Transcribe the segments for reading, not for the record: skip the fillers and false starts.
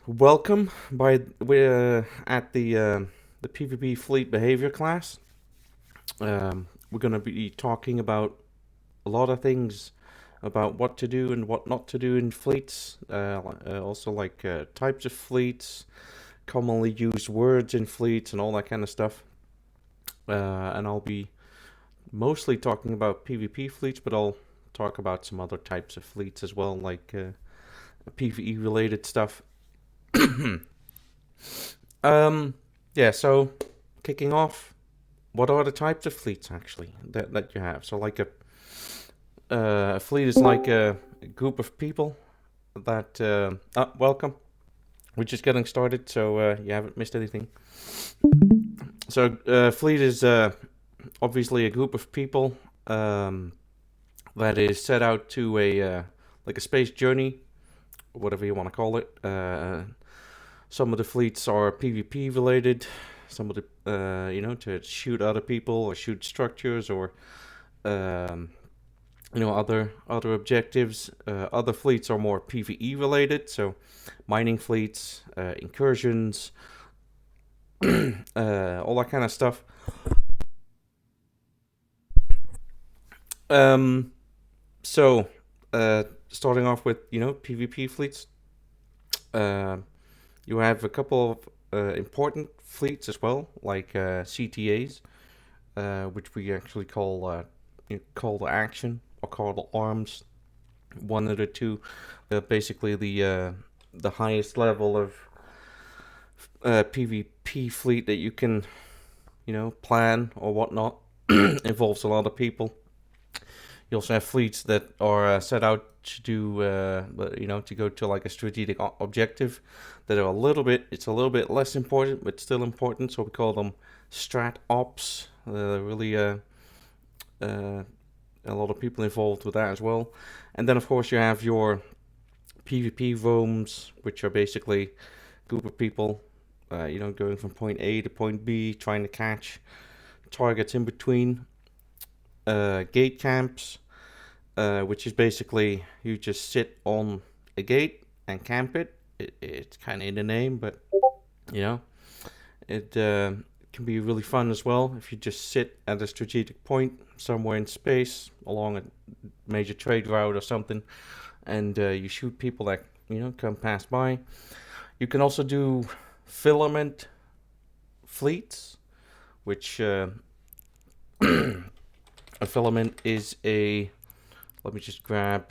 Welcome we're at the PvP fleet behavior class. We're going to be talking about a lot of things about what to do and what not to do in fleets. Also like types of fleets, commonly used words in fleets, and all that kind of stuff. And I'll be mostly talking about PvP fleets, but I'll talk about some other types of fleets as well, like PvE related stuff. Um, yeah, so kicking off, what are the types of fleets actually that you have? So, like a fleet is like a group of people that. Welcome. We're just getting started, so you haven't missed anything. So, fleet is obviously a group of people that is set out to a like a space journey, whatever you want to call it. Some of the fleets are PvP related. Some of the to shoot other people or shoot structures or um, other objectives. Other fleets are more PvE related, so mining fleets, incursions, all that kind of stuff. Um, Starting off with PvP fleets, uh, you have a couple of important fleets as well, like CTAs, which we actually call to action or call to arms. One of the two, basically the highest level of PvP fleet that you can plan or whatnot. Involves a lot of people. You also have fleets that are set out to do to go to like a strategic objective that are a little bit less important but still important, so we call them strat ops. Really a lot of people involved with that as well. And then of course you have your PvP roams, which are basically a group of people going from point A to point B, trying to catch targets in between. Gate camps, which is basically you just sit on a gate and camp it. It's kind of in the name, but you know, it can be really fun as well if you just sit at a strategic point somewhere in space along a major trade route or something, and you shoot people that come pass by. You can also do filament fleets, which a filament is a. Let me just grab.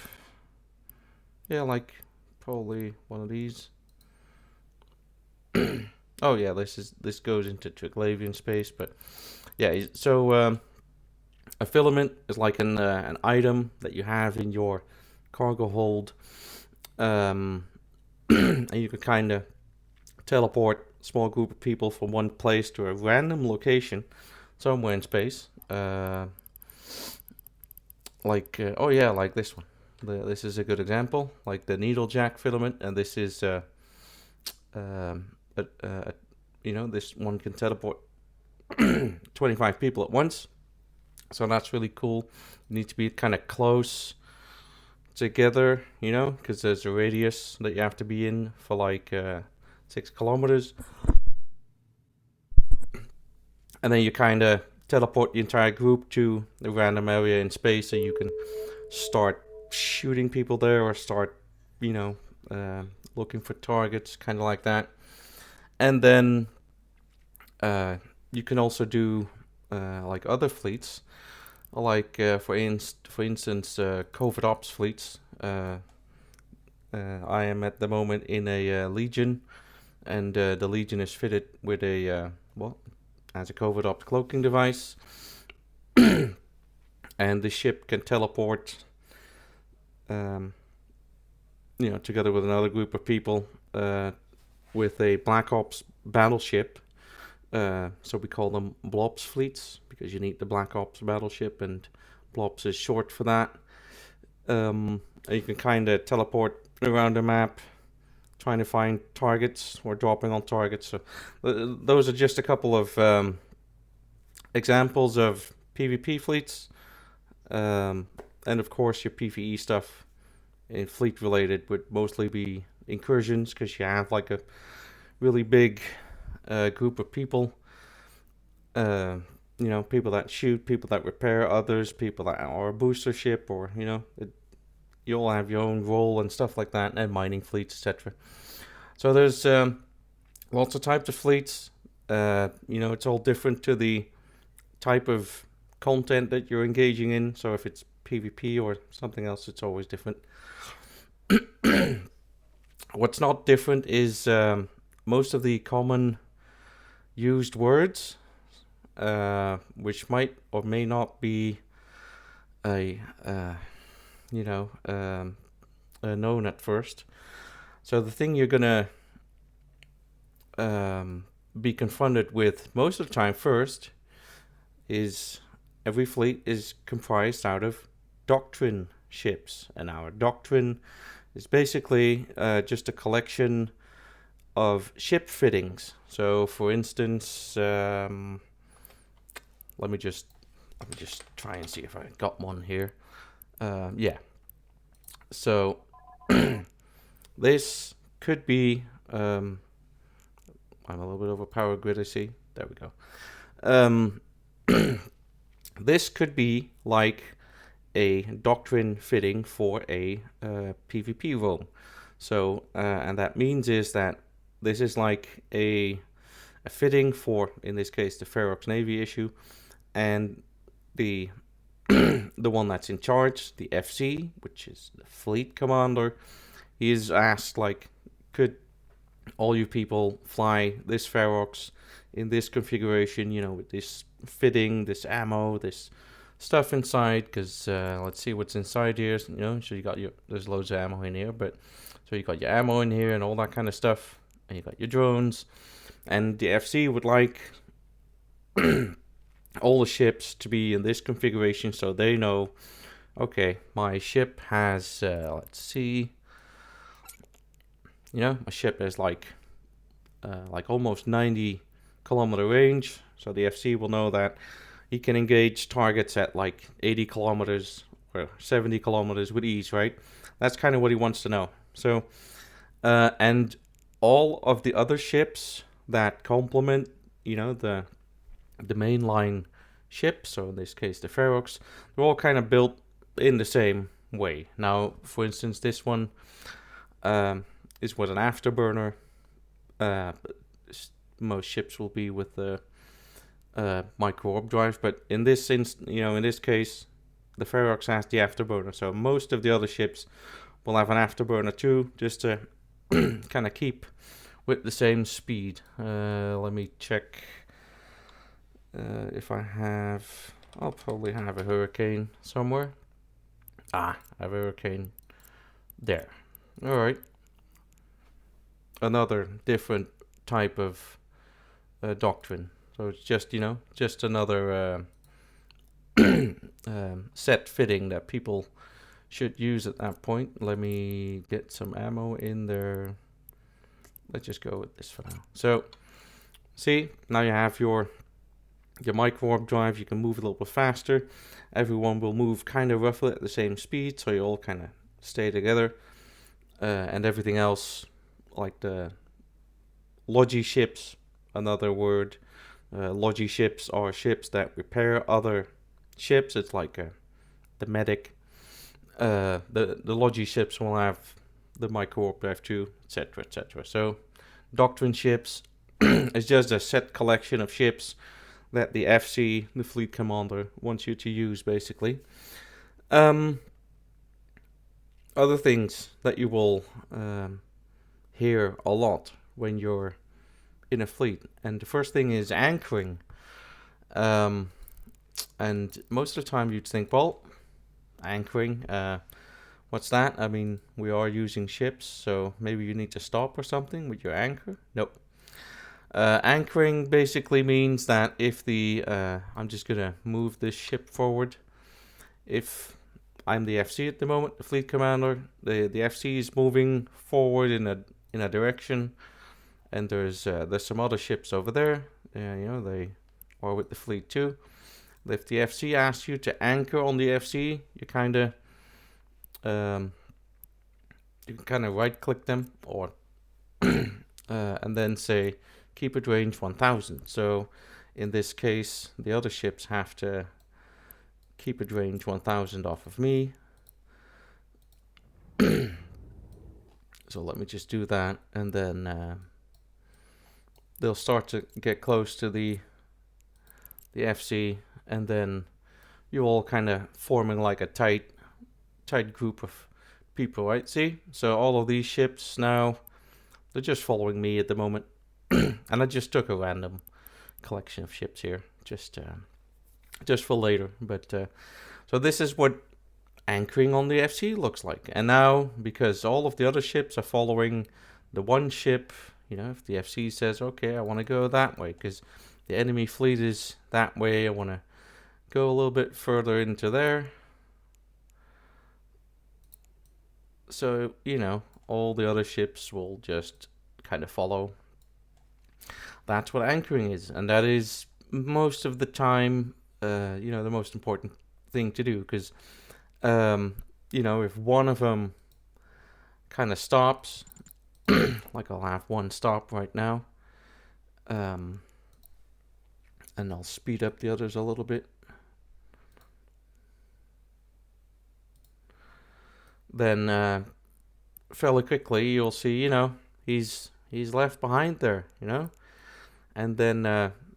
Yeah, like probably one of these. Oh yeah, this goes into Triglavian space, but yeah. So a filament is like an item that you have in your cargo hold, and you can kind of teleport a small group of people from one place to a random location somewhere in space. Oh yeah, like this one. This is a good example, like the needle jack filament, and this is um, this one can teleport 25 people at once. So that's really cool. You need to be kind of close together, because there's a radius that you have to be in for like 6 kilometers, and then you kind of teleport the entire group to a random area in space, so you can start shooting people there or start, you know, looking for targets, kind of like that. And then you can also do like other fleets, like for instance, covert ops fleets. I am at the moment in a legion, and the legion is fitted with a as a covert ops cloaking device, and the ship can teleport, um, together with another group of people, with a Black Ops battleship. So we call them Blobs fleets because you need the Black Ops battleship, and Blobs is short for that. And you can kind of teleport around the map, trying to find targets or dropping on targets. So those are just a couple of examples of PvP fleets. And of course, your PvE stuff in fleet related would mostly be incursions, because you have like a really big group of people. People that shoot, people that repair others, people that are a booster ship, or you all have your own role and stuff like that, and mining fleets, etc. So there's lots of types of fleets. It's all different to the type of content that you're engaging in. So if it's PvP or something else, it's always different. What's not different is most of the common used words, which might or may not be known at first. So the thing you're gonna be confronted with most of the time first is every fleet is comprised out of doctrine ships, and our doctrine is basically just a collection of ship fittings. So for instance, let me just try and see if I got one here. Yeah. So this could be I'm a little bit over power grid, I see. There we go. This could be like a doctrine fitting for a PvP role. So and that means is that this is like a fitting for, in this case, the Ferox Navy issue, and the the one that's in charge, the FC, which is the fleet commander, he is asked, like, could all you people fly this Ferox in this configuration, with this fitting, this ammo, this stuff inside, because let's see what's inside here. So you got there's loads of ammo in here, but so you got your ammo in here and all that kind of stuff, and you got your drones, and the FC would like all the ships to be in this configuration, so they know, okay, my ship has let's see, my ship has like almost 90 kilometer range, so the FC will know that he can engage targets at like 80 kilometers or 70 kilometers with ease, right? That's kind of what he wants to know. So and all of the other ships that complement the mainline ship, so in this case the Ferox, they're all kind of built in the same way. Now, for instance, this one is with an afterburner. Most ships will be with the micro warp drive, but in this in this case, the Ferox has the afterburner. So most of the other ships will have an afterburner too, just to kind of keep with the same speed. Let me check if I have. I'll probably have a Hurricane somewhere. I have a Hurricane there. All right. Another different type of doctrine. So it's just another set fitting that people should use at that point. Let me get some ammo in there. Let's just go with this for now. So, see, now you have your micro warp drive. You can move a little bit faster. Everyone will move kind of roughly at the same speed, so you all kind of stay together. And everything else, like the logi ships, another word. Logi ships are ships that repair other ships. It's like the medic. The logi ships will have the micro warp drive too, etc., etc. So, doctrine ships is just a set collection of ships that the FC, the fleet commander, wants you to use, basically. Other things that you will hear a lot when you're in a fleet, and the first thing is anchoring. And most of the time you'd think, well, anchoring, what's that? I mean, we are using ships, so maybe you need to stop or something with your anchor. Nope. Anchoring basically means that if I'm just gonna move this ship forward. If I'm the FC at the moment, the fleet commander, the FC is moving forward in a direction, and there's some other ships over there. They are with the fleet too. If the FC asks you to anchor on the FC, you kind of you can kind of right click them, or and then say keep at range 1000. So in this case, the other ships have to keep at range 1000 off of me. So let me just do that, and then they'll start to get close to the FC, and then you're all kind of forming like a tight group of people, right? See? So all of these ships now, they're just following me at the moment. And I just took a random collection of ships here, just for later. But so this is what anchoring on the FC looks like. And now, because all of the other ships are following the one ship, you know, if the FC says, okay, I want to go that way because the enemy fleet is that way, I want to go a little bit further into there. So, you know, all the other ships will just kind of follow. That's what anchoring is, and that is most of the time, you know, the most important thing to do, because, you know, if one of them kind of stops, like I'll have one stop right now, and I'll speed up the others a little bit. Then fairly quickly you'll see, you know, he's left behind there, you know, and then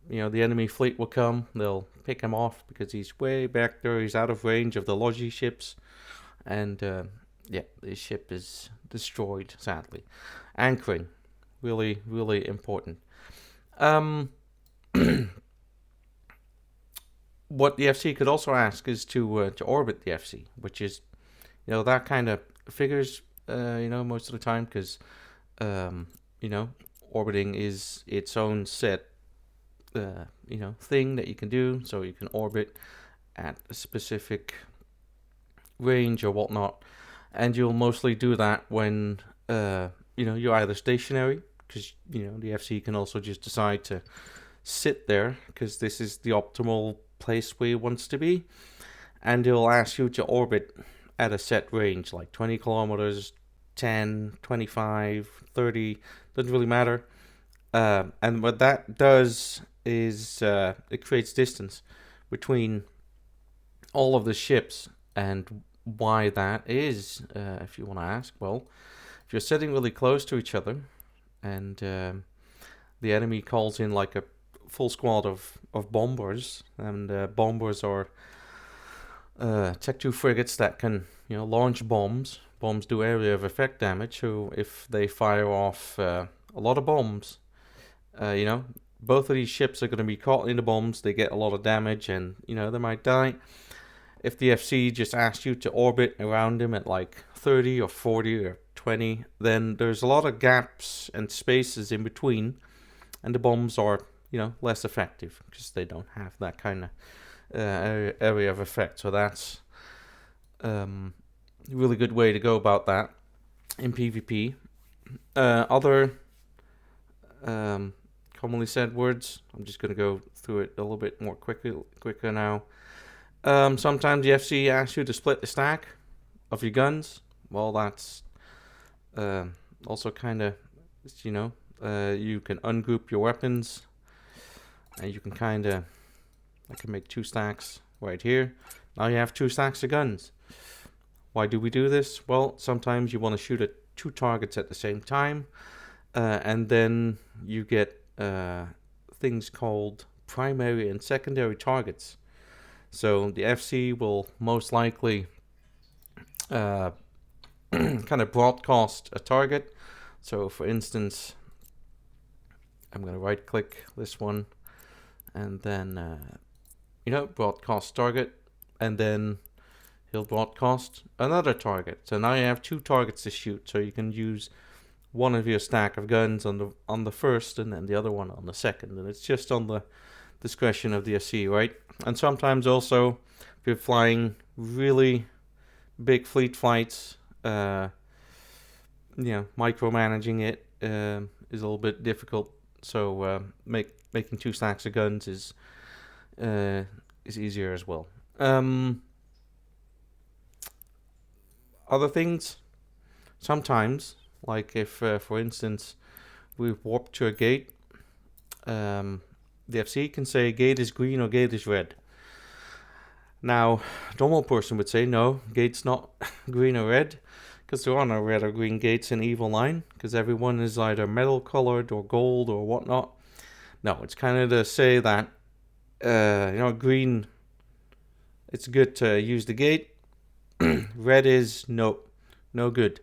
you know, the enemy fleet will come, they'll pick him off because he's way back there, he's out of range of the Logi ships, and yeah, this ship is destroyed, sadly. Anchoring, really, really important. What the FC could also ask is to orbit the FC, which is, you know, that kind of figures, you know, most of the time, because, you know, orbiting is its own set, you know, thing that you can do. So you can orbit at a specific range or whatnot, and you'll mostly do that when, you know, you're either stationary, because, you know, the FC can also just decide to sit there because this is the optimal place where it wants to be, and it'll ask you to orbit at a set range, like 20 kilometers, 10, 25, 30, doesn't really matter. And what that does is it creates distance between all of the ships. And why that is, if you want to ask, well, if you're sitting really close to each other and the enemy calls in like a full squad of bombers, and bombers are Tech 2 frigates that can, you know, launch bombs. Bombs do area of effect damage, so if they fire off a lot of bombs, you know, both of these ships are going to be caught in the bombs, they get a lot of damage, and, you know, they might die. If the FC just asks you to orbit around them at like 30 or 40 or 20, then there's a lot of gaps and spaces in between, and the bombs are, you know, less effective because they don't have that kind of area of effect. So that's a really good way to go about that in PvP. Other commonly said words, I'm just going to go through it a little bit more quicker now. Sometimes the FC asks you to split the stack of your guns. Well, that's also kind of, you know, you can ungroup your weapons, and you can kind of, I can make 2 stacks right here. Now you have 2 stacks of guns. Why do we do this? Well, sometimes you want to shoot at 2 targets at the same time, and then you get things called primary and secondary targets. So the FC will most likely kind of broadcast a target. So for instance, I'm going to right click this one, and then you know, broadcast target, and then he'll broadcast another target. So now you have 2 targets to shoot, so you can use one of your stack of guns on the first, and then the other one on the second, and it's just on the discretion of the FC, right? And sometimes also, if you're flying really big fleet flights, you know, micromanaging it is a little bit difficult. So making 2 stacks of guns is easier as well. Other things, sometimes, like if, for instance, we warp to a gate, the FC can say gate is green or gate is red. Now, a normal person would say no, gate's not green or red, because there are no red or green gates in Evil 9, because everyone is either metal colored or gold or whatnot. No, it's kind of to say that, green, it's good to use the gate. Red is no good.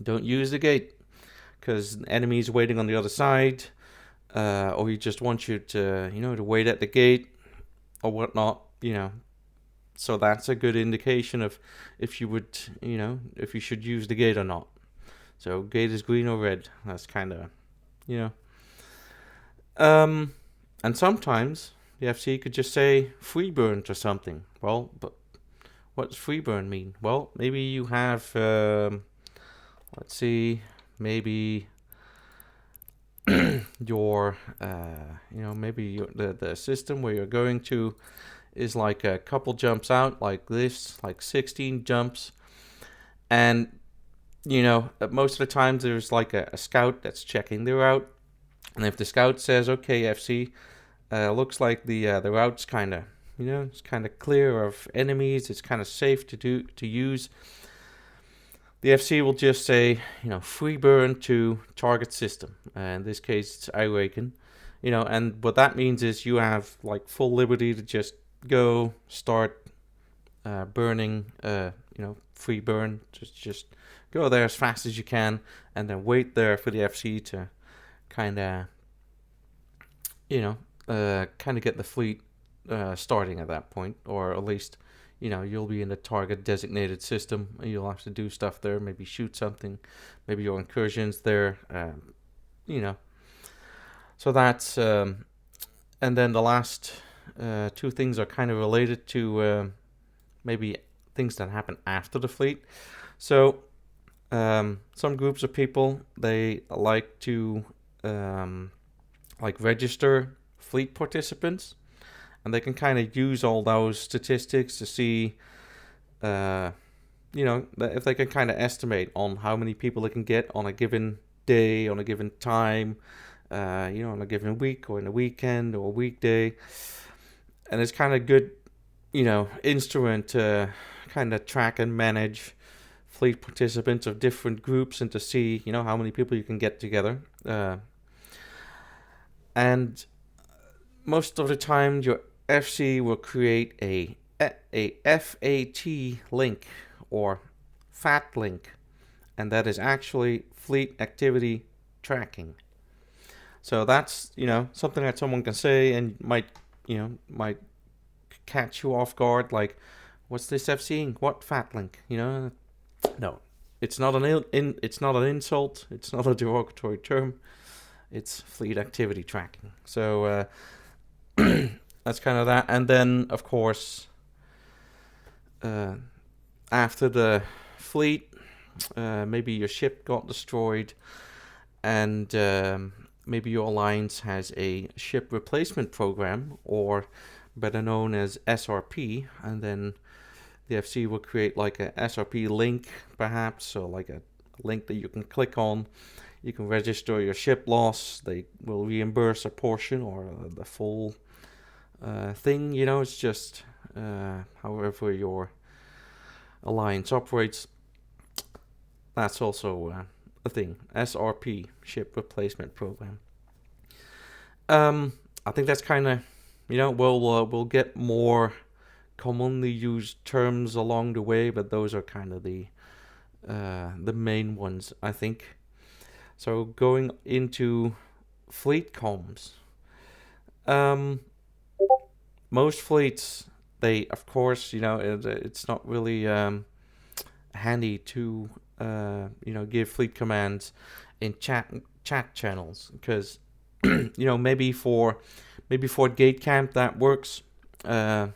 Don't use the gate, because enemies waiting on the other side, or he just wants you to, to wait at the gate or whatnot, So that's a good indication of if you would, if you should use the gate or not. So gate is green or red. That's kind of, And sometimes the FC could just say free burn or something. Well, but what does free burn mean? Well, maybe you have, let's see, maybe your, the system where you're going to is like a couple jumps out like this, like 16 jumps. And, most of the times there's like a scout that's checking the route. And if the scout says, okay, FC, looks like the route's kind of, it's kind of clear of enemies, it's kind of safe to use, the FC will just say, free burn to target system. In this case, it's Iraken. And what that means is you have like full liberty to just go start burning, free burn. Just go there as fast as you can, and then wait there for the FC to kind of, get the fleet starting at that point, or at least, you'll be in the target designated system. You'll have to do stuff there, maybe shoot something, maybe your incursions there, So that's, and then the last two things are kind of related to maybe things that happen after the fleet. So some groups of people, they like to register fleet participants, and they can kind of use all those statistics to see, if they can kind of estimate on how many people they can get on a given day, on a given time, on a given week or in a weekend or a weekday. And it's kind of good, instrument to kind of track and manage fleet participants of different groups and to see, how many people you can get together. And most of the time, your FC will create a FAT link or FAT link, and that is actually fleet activity tracking. So that's, something that someone can say and might catch you off guard, like, what's this FCing? What FAT link? No, it's not it's not an insult. It's not a derogatory term. It's fleet activity tracking. So that's kind of that. And then, of course, after the fleet, maybe your ship got destroyed, and maybe your alliance has a ship replacement program, or better known as SRP, and then the FC will create like a SRP link, perhaps, so like a link that you can click on. You can register your ship loss. They will reimburse a portion or the full thing. It's just however your alliance operates. That's also a thing. SRP, ship replacement program. I think that's kind of, we'll get more commonly used terms along the way, but those are kind of the main ones, I think. So going into fleet comms, most fleets, they, of course, it's not really handy to give fleet commands in chat channels, because maybe for gate camp that works, because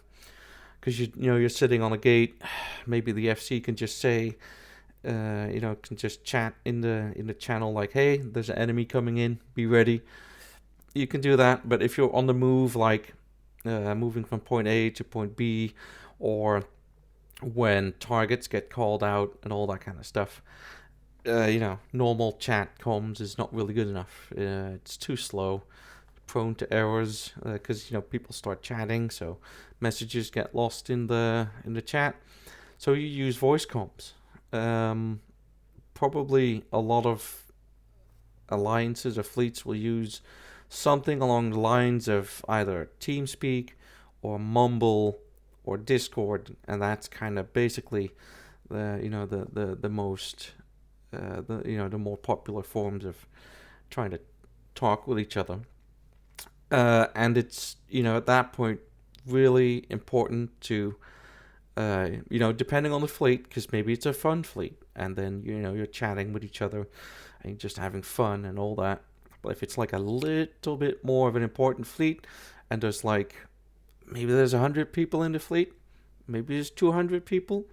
you're sitting on a gate. Maybe the FC can just say, can just chat in the channel like, hey, there's an enemy coming in, be ready. You can do that. But if you're on the move, like moving from point A to point B, or when targets get called out and all that kind of stuff, normal chat comms is not really good enough. It's too slow, prone to errors because people start chatting, so messages get lost in the chat. So you use voice comms. Um, Probably a lot of alliances or fleets will use something along the lines of either TeamSpeak or Mumble or Discord, and that's kind of basically the most the more popular forms of trying to talk with each other. And it's at that point really important to depending on the fleet, because maybe it's a fun fleet, and then you're chatting with each other and just having fun and all that. But if it's like a little bit more of an important fleet, and there's like maybe there's 100 people in the fleet, maybe there's 200 people,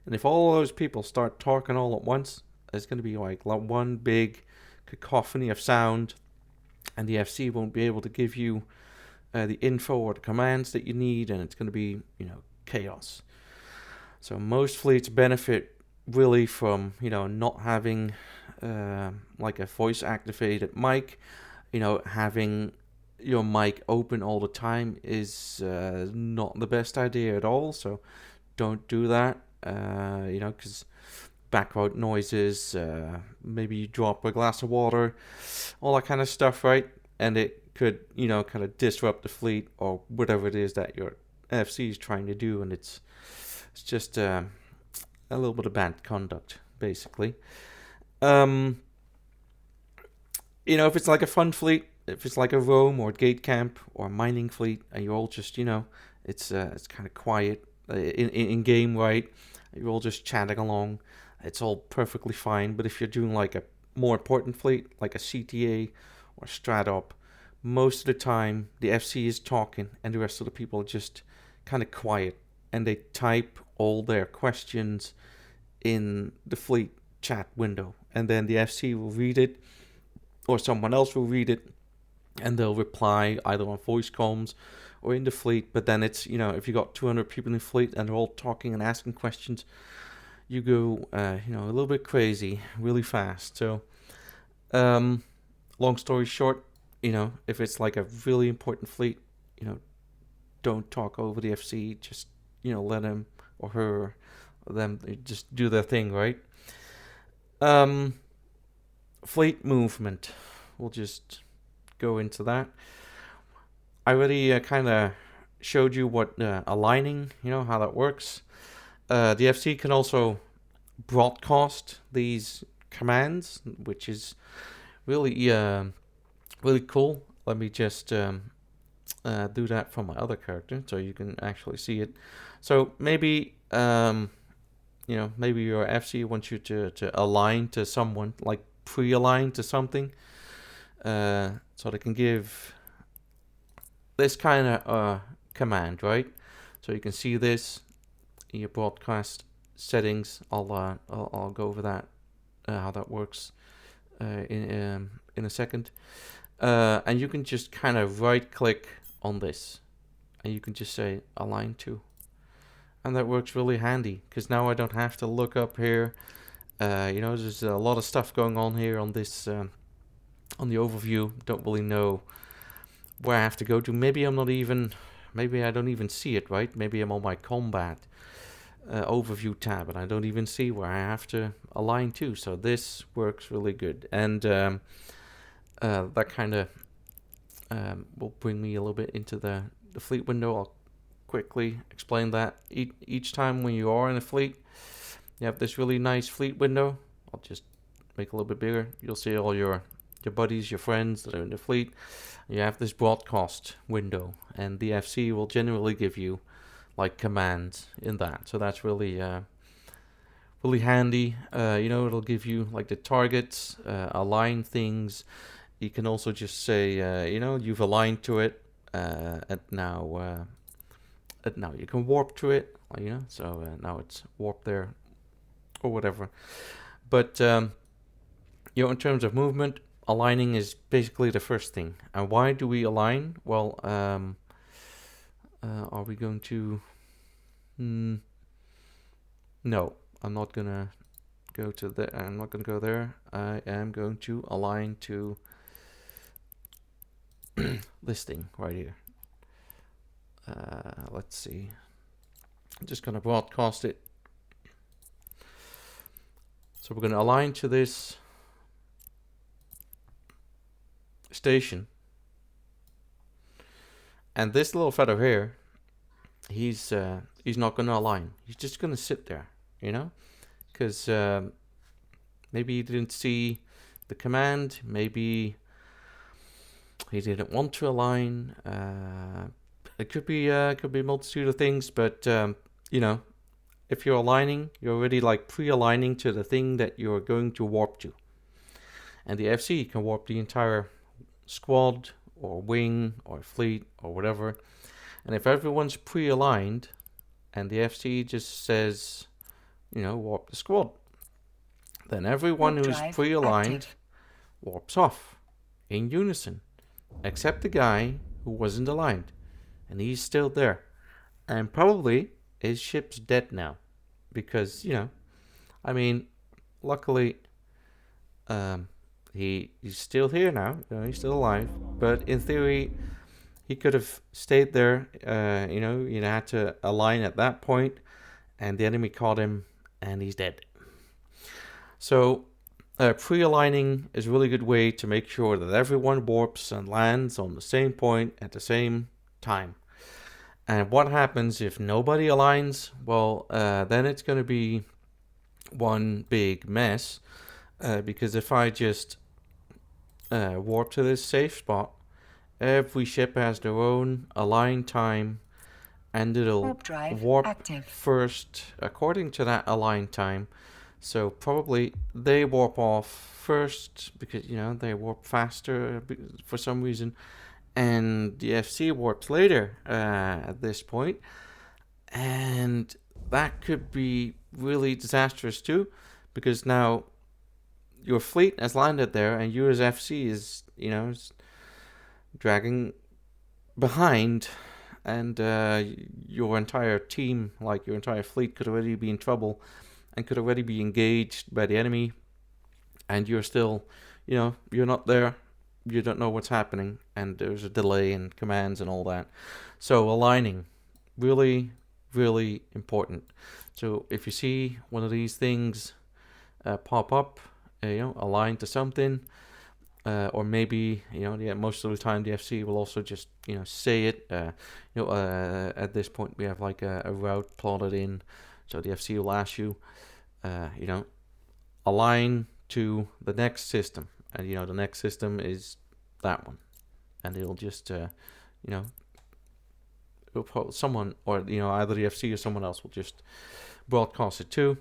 and if all those people start talking all at once, it's going to be like one big cacophony of sound, and the FC won't be able to give you the info or the commands that you need, and it's going to be chaos. So most fleets benefit really from not having like a voice activated mic. Having your mic open all the time is not the best idea at all. So don't do that. Because background noises, maybe you drop a glass of water, all that kind of stuff, right? And it could kind of disrupt the fleet or whatever it is that your FC is trying to do, and it's just a little bit of bad conduct, basically. If it's like a fun fleet, if it's like a roam or gate camp or a mining fleet, and you're all just, it's kind of quiet in game, right? You're all just chatting along. It's all perfectly fine. But if you're doing like a more important fleet, like a CTA or Stratop, most of the time the FC is talking and the rest of the people are just kind of quiet, and they type all their questions in the fleet chat window, and then the FC will read it or someone else will read it, and they'll reply either on voice comms or in the fleet. But then it's if you got 200 people in the fleet and they're all talking and asking questions, you go a little bit crazy really fast. So long story short, if it's like a really important fleet, don't talk over the FC. Just let him or her or them just do their thing, right? Fleet movement. We'll just go into that. I already kind of showed you what aligning, how that works. The FC can also broadcast these commands, which is really really cool. Let me just do that for my other character so you can actually see it. So maybe maybe your FC wants you to align to someone, like pre-align to something, so they can give this kind of command, right? So you can see this in your broadcast settings. I'll go over that, how that works in a second. And you can just kind of right click on this, and you can just say align to, and that works really handy because now I don't have to look up here. There's a lot of stuff going on here on this on the overview. Don't really know where I have to go to. Maybe I don't even see it, right? Maybe I'm on my combat overview tab and I don't even see where I have to align to. So this works really good, and that kind of will bring me a little bit into the fleet window. I'll quickly explain that. Each time when you are in a fleet, you have this really nice fleet window. I'll just make it a little bit bigger. You'll see all your buddies, your friends that are in the fleet. You have this broadcast window, and the FC will generally give you like commands in that. So that's really really handy. It'll give you like the targets, align things. You can also just say, you've aligned to it, and now you can warp to it. So now it's warped there, or whatever. But in terms of movement, aligning is basically the first thing. And why do we align? Well, are we going to? No, I'm not gonna go to the. I'm not going to go there. I am going to align to this thing right here. Let's see. I'm just going to broadcast it. So we're going to align to this station. And this little feather here, he's not going to align. He's just going to sit there, you know, because maybe he didn't see the command. Maybe he didn't want to align. It could be a multitude of things, but you know, if you're aligning, you're already like pre-aligning to the thing that you're going to warp to. And the FC can warp the entire squad or wing or fleet or whatever. And if everyone's pre-aligned and the FC just says, you know, warp the squad, then everyone who's pre-aligned warps off in unison, except the guy who wasn't aligned. And he's still there. And probably his ship's dead now. Because, you know, I mean, luckily, he's still here now. You know, he's still alive. But in theory, he could have stayed there. You know, had to align at that point, and the enemy caught him, and he's dead. So, pre-aligning is a really good way to make sure that everyone warps and lands on the same point at the same time. And what happens if nobody aligns? Well, then it's going to be one big mess. Because if I just warp to this safe spot, every ship has their own align time, and it'll warp first according to that align time. So probably they warp off first because, you know, they warp faster for some reason. And the FC warps later at this point. And that could be really disastrous too, because now your fleet has landed there and you as FC is, you know, is dragging behind, and your entire team, like your entire fleet, could already be in trouble and could already be engaged by the enemy, and you're still, you know, you're not there. You don't know what's happening, and there's a delay in commands and all that. So aligning, really, really important. So if you see one of these things pop up, you know, align to something, or maybe, you know, most of the time the FC will also just, you know, say it. You know, at this point we have like a route plotted in, so the FC will ask you, you know, align to the next system. And, you know, the next system is that one. And it'll just, you know, someone, or, you know, either the FC or someone else will just broadcast it too.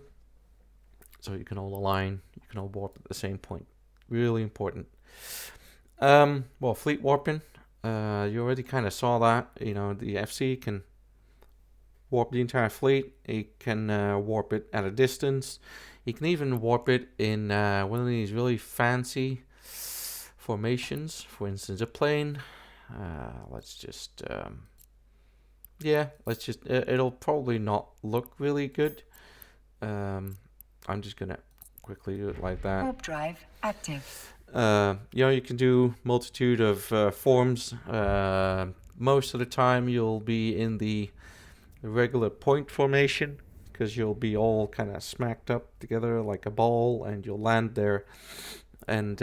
So you can all align, you can all warp at the same point. Really important. Well, fleet warping, you already kind of saw that. You know, the FC can warp the entire fleet. It can warp it at a distance. You can even warp it in one of these really fancy formations. For instance, a plane. Let's just, it'll probably not look really good. I'm just gonna quickly do it like that. Warp drive active. You know, you can do multitude of forms. Most of the time you'll be in the regular point formation, because you'll be all kind of smacked up together like a ball, and you'll land there, and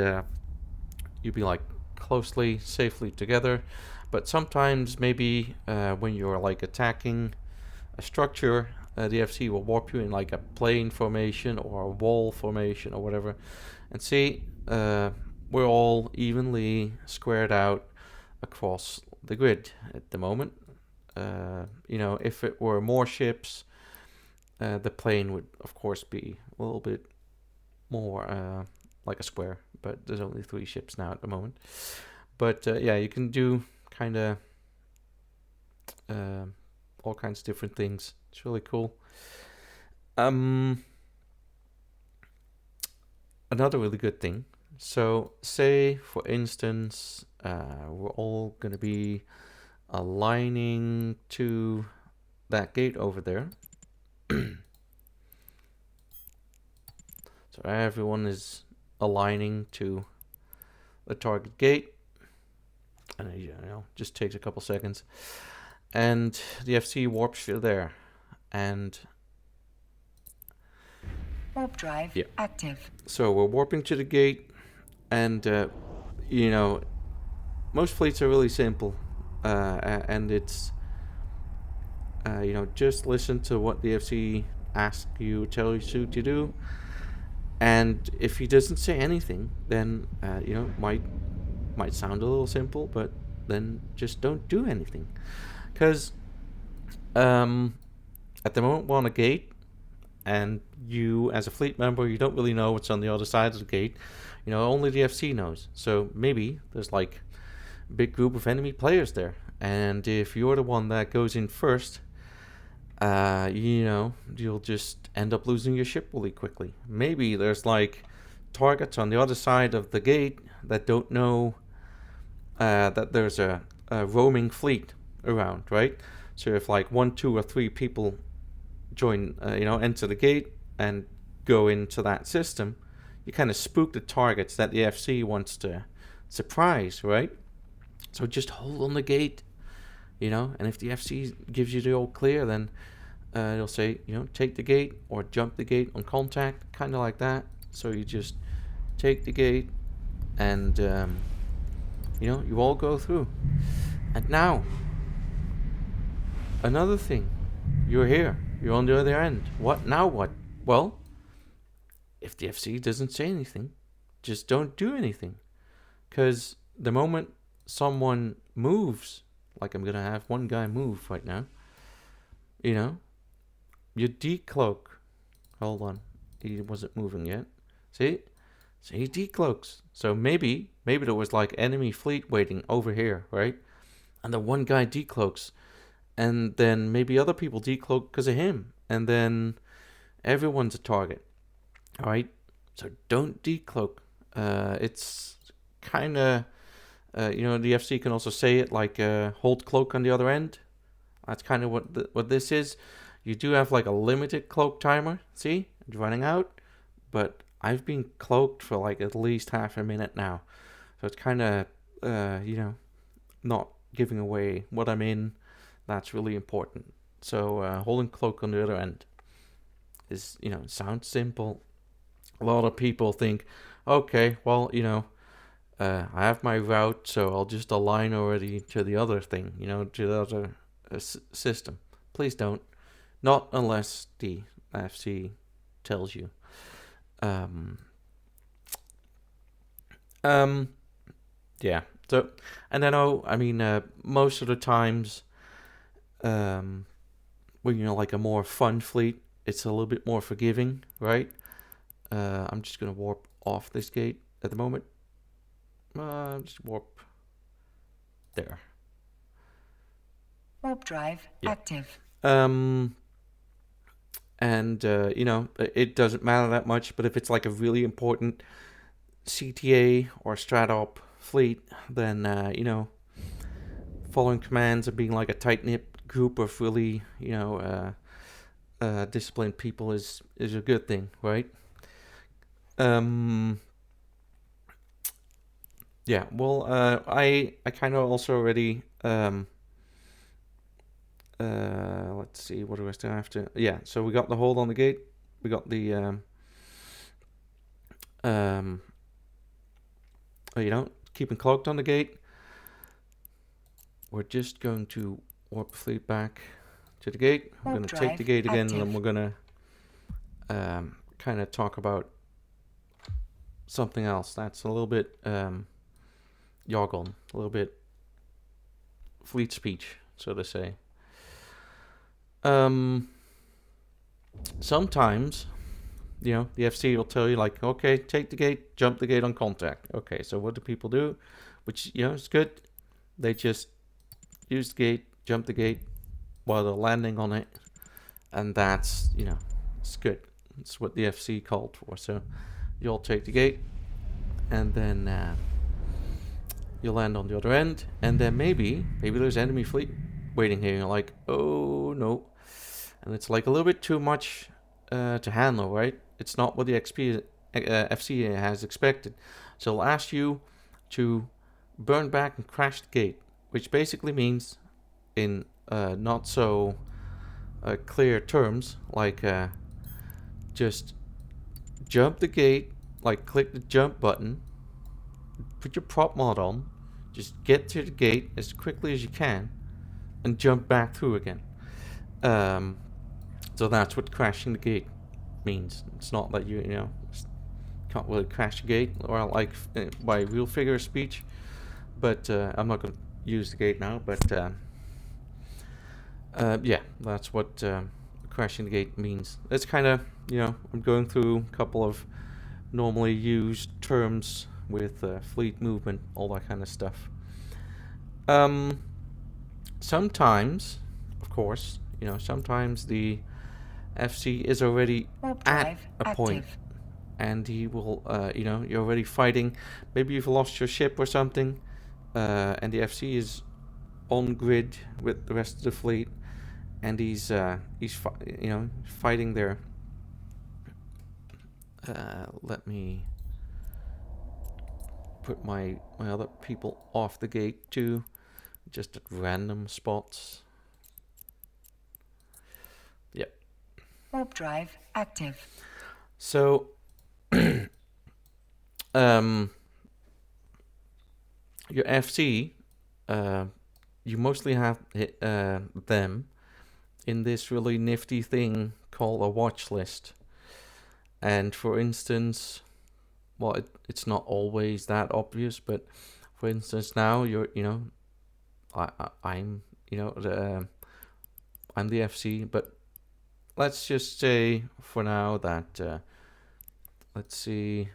you'll be like closely, safely together. But sometimes maybe when you're like attacking a structure, the FC will warp you in like a plane formation or a wall formation or whatever. And see, we're all evenly squared out across the grid at the moment. You know, if it were more ships, the plane would of course be a little bit more like a square, but there's only 3 ships now at the moment. But yeah, you can do kind of all kinds of different things. It's really cool. Another really good thing. So say, for instance, we're all going to be aligning to that gate over there. So everyone is aligning to the target gate. And just takes a couple seconds. And the FC warps through there. And warp drive active. So we're warping to the gate, and most fleets are really simple, and it's just listen to what the FC tell you to do, and if he doesn't say anything, then might sound a little simple, but then just don't do anything, because at the moment we're on a gate. And you, as a fleet member, you don't really know what's on the other side of the gate. Only the FC knows. So maybe there's like a big group of enemy players there. And if you're the one that goes in first, you'll just end up losing your ship really quickly. Maybe there's like targets on the other side of the gate that don't know that there's a roaming fleet around, right? So if like 1, 2, or 3 people enter the gate and go into that system, you kind of spook the targets that the FC wants to surprise, right? So just hold on the gate, and if the FC gives you the all clear, then they'll say, take the gate or jump the gate on contact, kind of like that. So you just take the gate and, you all go through. And now, another thing, you're here. You're on the other end. What now? What? Well, if the FC doesn't say anything, just don't do anything. Because the moment someone moves, like I'm going to have one guy move right now, you decloak. Hold on. He wasn't moving yet. See? So he decloaks. So maybe there was like enemy fleet waiting over here, right? And the one guy decloaks. And then maybe other people decloak because of him. And then everyone's a target. All right? So don't decloak. It's kind of, the FC can also say it like hold cloak on the other end. That's kind of what this is. You do have like a limited cloak timer. See? It's running out. But I've been cloaked for like at least half a minute now. So it's kind of, not giving away what I'm in. That's really important. So holding cloak on the other end is, sounds simple. A lot of people think, okay, well, I have my route, so I'll just align already to the other thing, to the other system. Please don't. Not unless the FC tells you. Yeah. So, and I know, most of the times, when like a more fun fleet, it's a little bit more forgiving, right? I'm just gonna warp off this gate at the moment. Just warp there. Warp drive active. And it doesn't matter that much, but if it's like a really important CTA or stratop fleet, then following commands and being like a tight-knit group of really, disciplined people is a good thing, right? Yeah, well, I kind of also already, let's see, what do I still have to, yeah, so we got the hold on the gate, we got the, keeping cloaked on the gate. We're just going to warp fleet back to the gate. We're going to take the gate again, and then we're going to kind of talk about something else that's a little bit jargon, a little bit fleet speech, so to say. Sometimes, the FC will tell you, like, okay, take the gate, jump the gate on contact. Okay, so what do people do? Which, is good. They just use the gate, jump the gate while they're landing on it. And that's, it's good. It's what the FC called for. So you'll take the gate, and then you'll land on the other end. And then maybe there's enemy fleet waiting here. You're like, oh, no. And it's like a little bit too much to handle, right? It's not what the FC has expected. So it'll ask you to burn back and crash the gate, which basically means, in not so clear terms, like just jump the gate, like click the jump button, put your prop mod on, just get to the gate as quickly as you can, and jump back through again. So that's what crashing the gate means. It's not that you can't really crash the gate, or like by real figure of speech. But I'm not going to use the gate now. But yeah, that's what crashing the gate means. It's kind of, I'm going through a couple of normally used terms with fleet movement, all that kind of stuff. Sometimes, of course, sometimes the FC is already at a point, and he will, you're already fighting. Maybe you've lost your ship or something, and the FC is on grid with the rest of the fleet, and he's fighting there. Let me put my other people off the gate too, just at random spots. Yep. Warp drive active. So, your FC, you mostly have them in this really nifty thing called a watch list. And for instance, well, it's not always that obvious, but for instance, now I'm I'm the FC, but let's just say for now that let's see,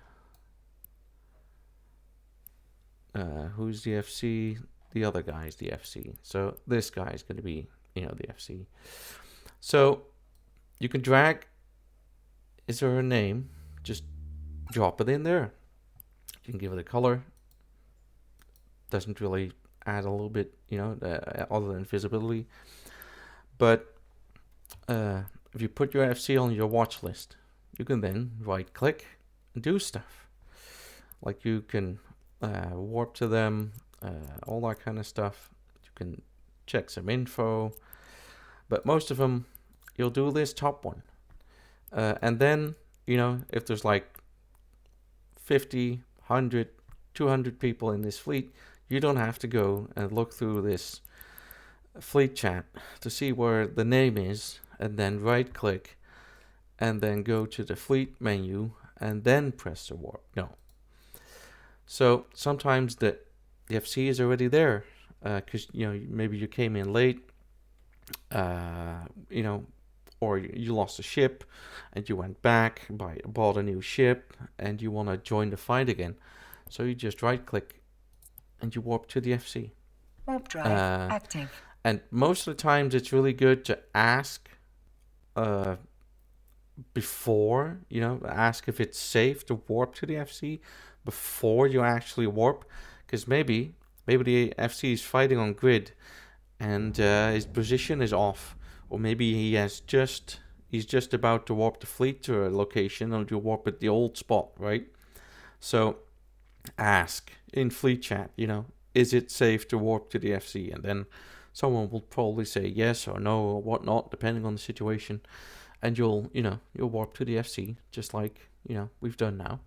who's the FC? The other guy's the FC. So this guy's going to be, the FC. So you can drag. Is there a name? Just drop it in there. You can give it a color. Doesn't really add a little bit, other than visibility. But if you put your FC on your watch list, you can then right click and do stuff. Like you can warp to them, all that kind of stuff. You can check some info. But most of them, you'll do this top one. And then, if there's like 50, 100, 200 people in this fleet, you don't have to go and look through this fleet chat to see where the name is, and then right click and then go to the fleet menu and then press the warp. No. So sometimes the FC is already there because, maybe you came in late, or you lost a ship and you went back, bought a new ship, and you want to join the fight again. So you just right click and you warp to the FC. Warp drive active. And most of the times it's really good to ask before, ask if it's safe to warp to the FC before you actually warp. Because maybe the FC is fighting on grid and his position is off. Or maybe he's just about to warp the fleet to a location and you warp at the old spot, right? So ask in fleet chat, is it safe to warp to the FC? And then someone will probably say yes or no or whatnot, depending on the situation. And you'll warp to the FC, just like, we've done now.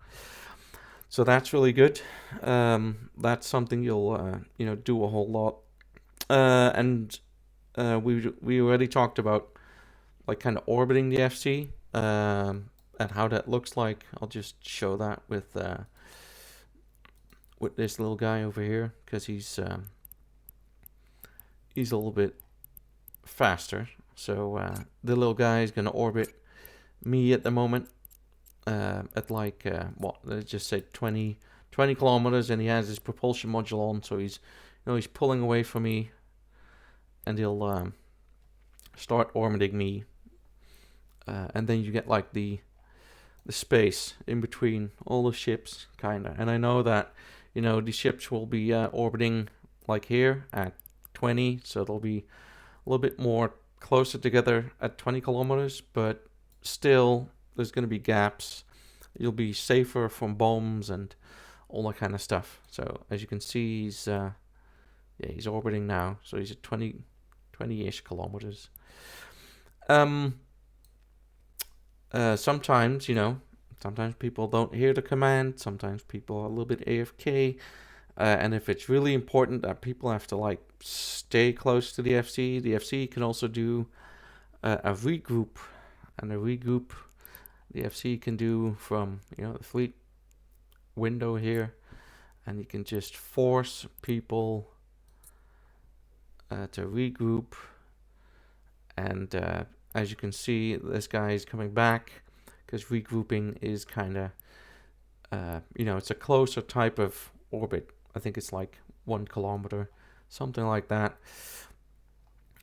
So that's really good. That's something you'll, do a whole lot. And we already talked about like kind of orbiting the FC and how that looks like. I'll just show that with this little guy over here, because he's a little bit faster. So the little guy is going to orbit me at the moment at like let's just say 20 kilometers, and he has his propulsion module on, so he's pulling away from me, and he'll start orbiting me, and then you get like the space in between all the ships, kinda. And I know that the ships will be orbiting like here at 20, so they'll be a little bit more closer together at 20 kilometers, but still there's going to be gaps you'll be safer from bombs and all that kind of stuff. So as you can see, he's orbiting now. So he's at 20-ish kilometers. Sometimes, sometimes people don't hear the command. Sometimes people are a little bit AFK. And if it's really important that people have to like stay close to the FC can also do a regroup. And a regroup the FC can do from the fleet window here, and you can just force people to regroup. And as you can see, this guy is coming back because regrouping is kind of it's a closer type of orbit. I think it's like 1 kilometer, something like that.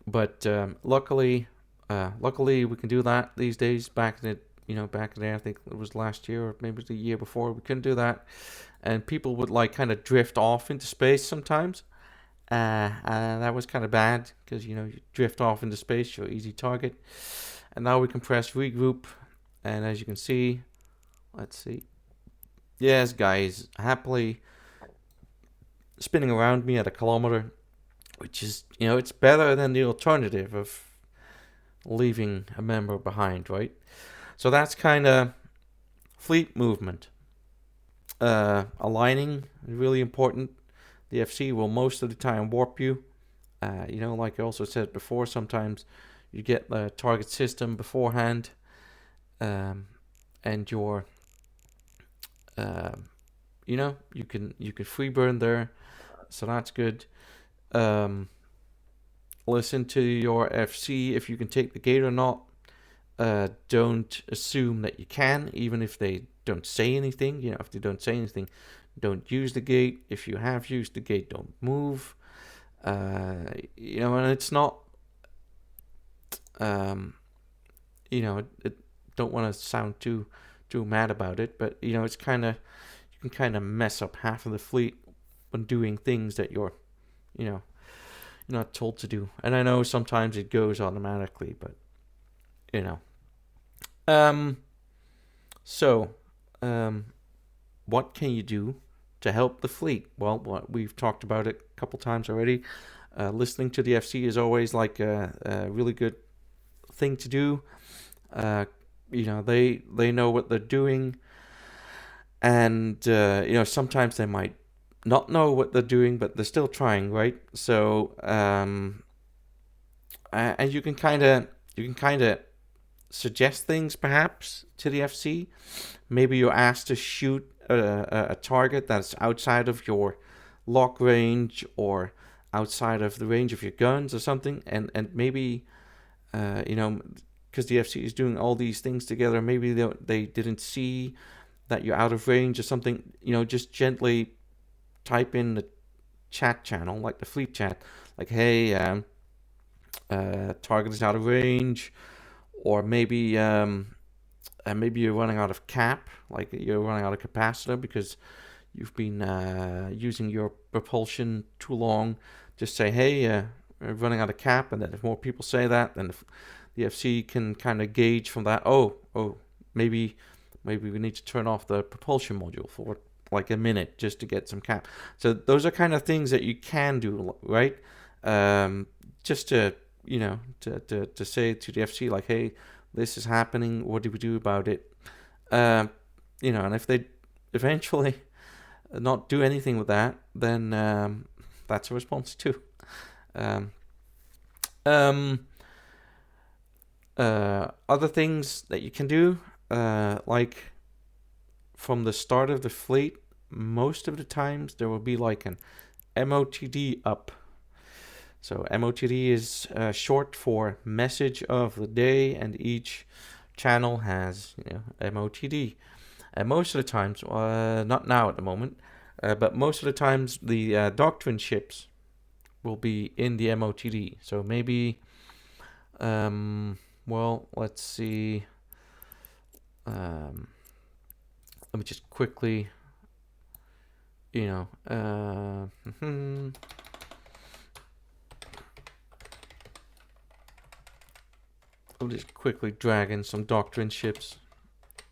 But luckily we can do that these days. Back in there, I think it was last year or maybe the year before, we couldn't do that, and people would like kind of drift off into space sometimes. That was kind of bad because you drift off into space, you're easy target. And now we can press regroup, and as you can see, let's see. Yes, guys, happily spinning around me at 1 kilometer, which is, it's better than the alternative of leaving a member behind, right? So that's kind of fleet movement. Aligning is really important. The FC will most of the time warp you. Like I also said before, sometimes you get the target system beforehand, and you're, you can free burn there, so that's good. Listen to your FC if you can take the gate or not. Don't assume that you can, even if they don't say anything. If they don't say anything, don't use the gate. If you have used the gate, don't move. And it's not, don't want to sound too mad about it, but it's kind of, you can kind of mess up half of the fleet when doing things that you're not told to do. And I know sometimes it goes automatically, but what can you do to help the fleet? Well, we've talked about it a couple times already. Listening to the FC is always like a really good thing to do. They know what they're doing, and sometimes they might not know what they're doing, but they're still trying, right? So and you can kind of suggest things perhaps to the FC. Maybe you're asked to shoot a target that's outside of your lock range or outside of the range of your guns or something, and maybe because the FC is doing all these things together, maybe they didn't see that you're out of range or something. Just gently type in the chat channel, like the fleet chat, like, hey, target is out of range. Or maybe maybe you're running out of cap, like you're running out of capacitor because you've been using your propulsion too long. Just say, hey, we're running out of cap, and then if more people say that, then the FC can kind of gauge from that. Oh, maybe we need to turn off the propulsion module for like a minute just to get some cap. So those are kind of things that you can do, right? Just to to say to the FC, like, hey, this is happening, what do we do about it? And if they eventually not do anything with that, then that's a response too. Other things that you can do, like from the start of the fleet, most of the times there will be like an MOTD up. So MOTD is short for message of the day, and each channel has MOTD. And most of the times, not now at the moment, but most of the times the doctrine ships will be in the MOTD. So maybe, let's see. Let me just quickly, I'll just quickly drag in some doctrine ships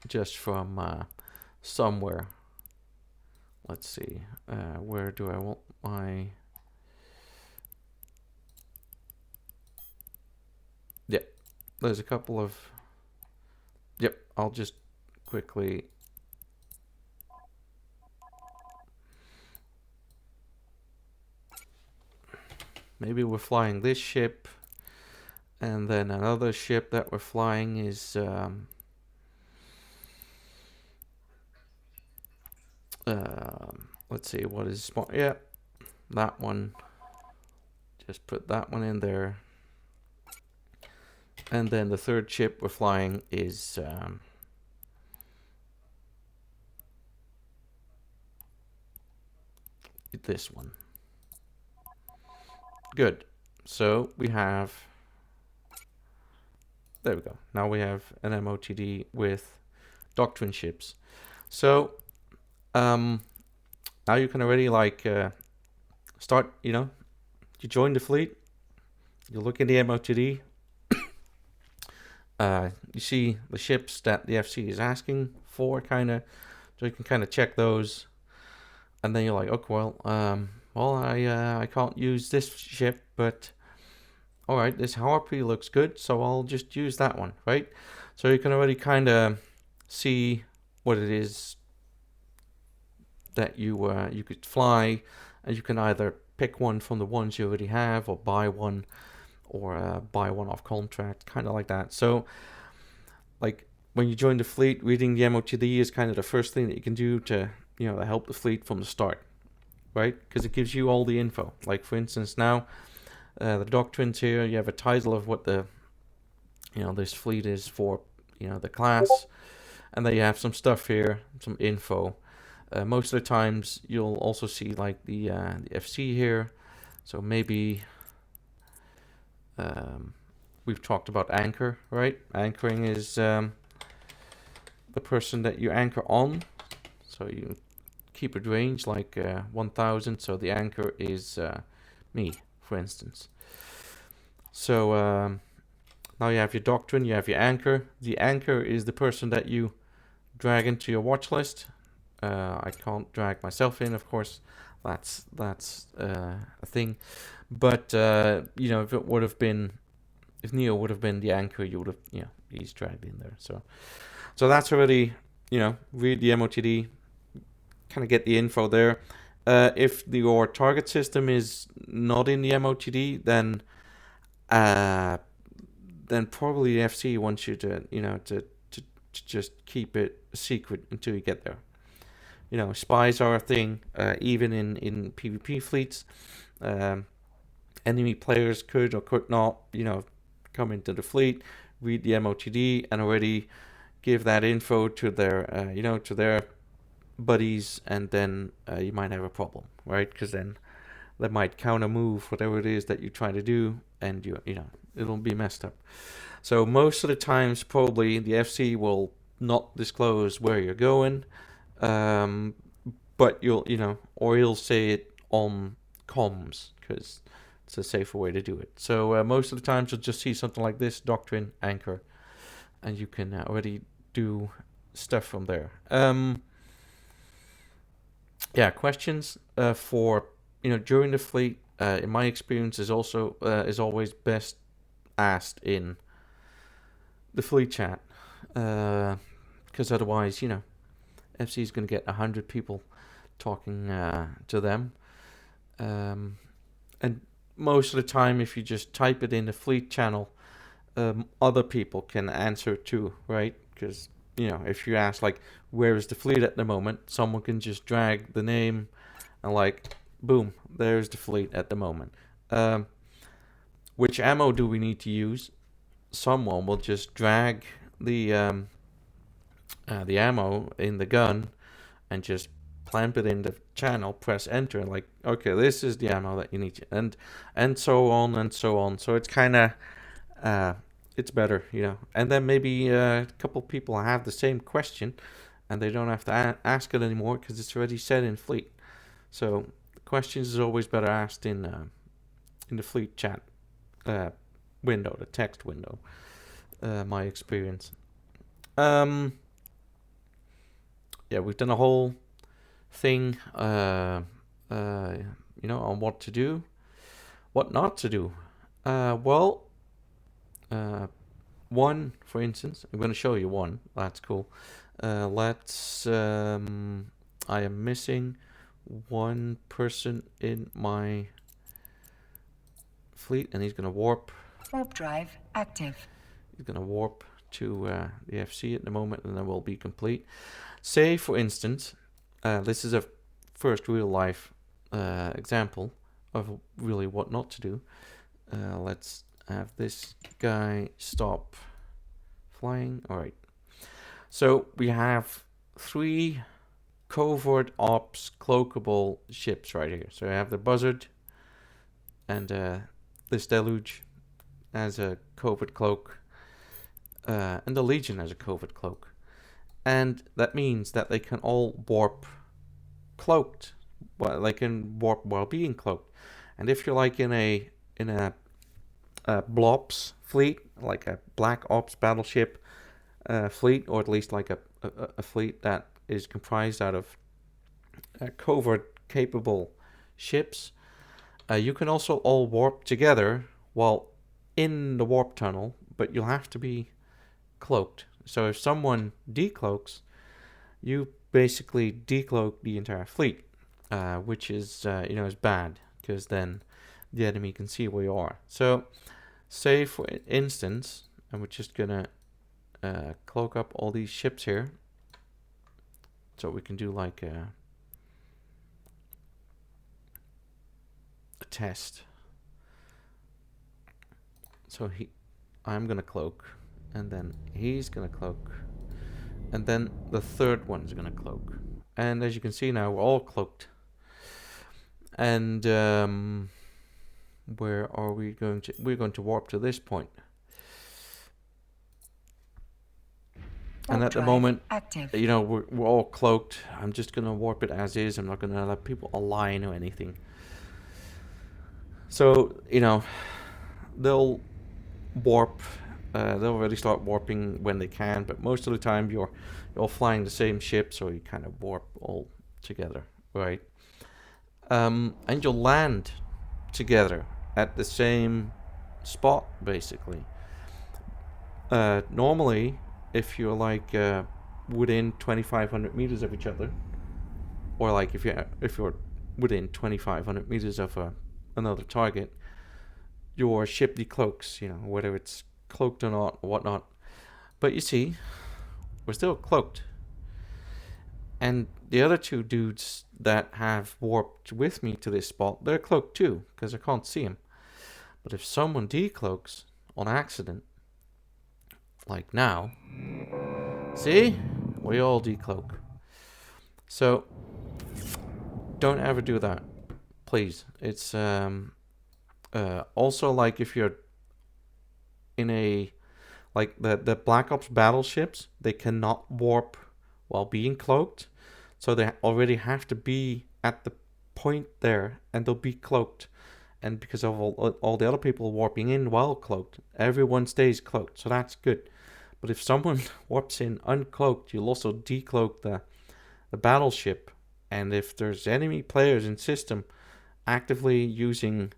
just from somewhere. Let's see. Where do I want my... Yeah, there's a couple of... Yep, I'll just quickly... Maybe we're flying this ship, and then another ship that we're flying is... let's see, what is... Yeah, that one. Just put that one in there. And then the third ship we're flying is... this one. Good. So we have... There we go. Now we have an MOTD with doctrine ships. So now you can already like start, you join the fleet, you look at the MOTD, you see the ships that the FC is asking for, kind of, so you can kind of check those, and then you're like, okay, well, I can't use this ship, but all right, this Harpy looks good, so I'll just use that one, right? So you can already kind of see what it is that you could fly, and you can either pick one from the ones you already have, or buy one, or buy one off contract, kind of like that. So, like when you join the fleet, reading the MOTD is kind of the first thing that you can do to to help the fleet from the start, right? Because it gives you all the info. Like for instance, now the doctrines here, you have a title of what the this fleet is for, the class, and then you have some stuff here, some info. Most of the times you'll also see like the FC here. So maybe we've talked about anchor, right? Anchoring is the person that you anchor on. So you keep it range like 1000. So the anchor is me, for instance. So now you have your doctrine, you have your anchor. The anchor is the person that you drag into your watch list. I can't drag myself in, of course. That's a thing. But if it would have been, if Neo would have been the anchor, you would have, he's dragged in there. So that's already, read the MOTD, kind of get the info there. If your target system is not in the MOTD, then probably the FC wants you to, to just keep it a secret until you get there. Spies are a thing, even in PvP fleets. Enemy players could or could not, come into the fleet, read the MOTD, and already give that info to their, to their buddies, and then you might have a problem, right? Because then they might counter move whatever it is that you try to do, and it'll be messed up. So most of the times, probably the FC will not disclose where you're going. But you'll say it on comms, because it's a safer way to do it. So most of the times you'll just see something like this, doctrine, anchor, and you can already do stuff from there. Questions for during the fleet, in my experience, is always best asked in the fleet chat, because otherwise, FC is going to get 100 people talking to them. And most of the time, if you just type it in the fleet channel, other people can answer too, right? Because, if you ask, like, where is the fleet at the moment, someone can just drag the name and, like, boom, there's the fleet at the moment. Which ammo do we need to use? Someone will just drag the ammo in the gun and just clamp it in the channel, press enter, like, okay, this is the ammo that you need to, and so on and so on. So it's kind of it's better, and then maybe a couple people have the same question and they don't have to ask it anymore because it's already said in fleet. So questions is always better asked in the fleet chat window, the text window, my experience. yeah, we've done a whole thing, on what to do, what not to do. Well, one, for instance, I'm going to show you one. That's cool. Let's. I am missing one person in my fleet, and he's going to warp. Warp drive active. He's going to warp to the FC at the moment, and then we'll be complete. Say, for instance, this is a first real life example of really what not to do. Let's have this guy stop flying. All right. So we have 3 covert ops cloakable ships right here. So I have the Buzzard and this Deluge as a covert cloak, and the Legion as a covert cloak. And that means that they can all warp cloaked. Well, they can warp while being cloaked. And if you're like in a Blops fleet, like a Black Ops battleship fleet, or at least like a fleet that is comprised out of covert capable ships, you can also all warp together while in the warp tunnel, but you'll have to be cloaked. So if someone decloaks, you basically decloak the entire fleet, which is is bad, because then the enemy can see where you are. So say for instance, and we're just gonna cloak up all these ships here, so we can do like a test. So I'm gonna cloak, and then he's gonna cloak, and then the third one's gonna cloak. And as you can see now, we're all cloaked. And where are we going to? We're going to warp to this point. And at the moment, active. we're all cloaked. I'm just gonna warp it as is. I'm not gonna let people align or anything. So they'll warp. They'll already start warping when they can, but most of the time you're all flying the same ship, so you kind of warp all together, right? And you'll land together at the same spot, basically. Normally, if you're like within 2,500 meters of each other, or like if you're within 2,500 meters of another target, your ship decloaks, whether it's cloaked or not, or whatnot. But you see, we're still cloaked. And the other 2 dudes that have warped with me to this spot, they're cloaked too, because I can't see them. But if someone decloaks on accident, like now, see? We all decloak. So, don't ever do that. Please. It's also like if you're in a like the Black Ops battleships, they cannot warp while being cloaked, so they already have to be at the point there, and they'll be cloaked. And because of all the other people warping in while cloaked, everyone stays cloaked, so that's good. But if someone warps in uncloaked, you'll also decloak the battleship. And if there's enemy players in system actively using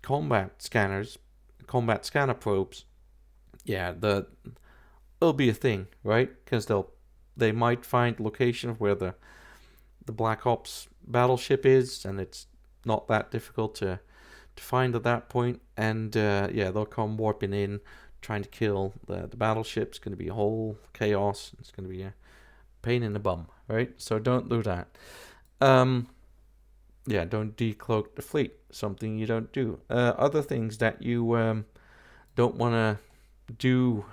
combat scanners, combat scanner probes, yeah, it'll be a thing, right? Because they might find location of where the Black Ops battleship is, and it's not that difficult to find at that point. And they'll come warping in, trying to kill the battleship. It's going to be a whole chaos. It's going to be a pain in the bum, right? So don't do that. Don't decloak the fleet. Something you don't do. Other things that you don't want to do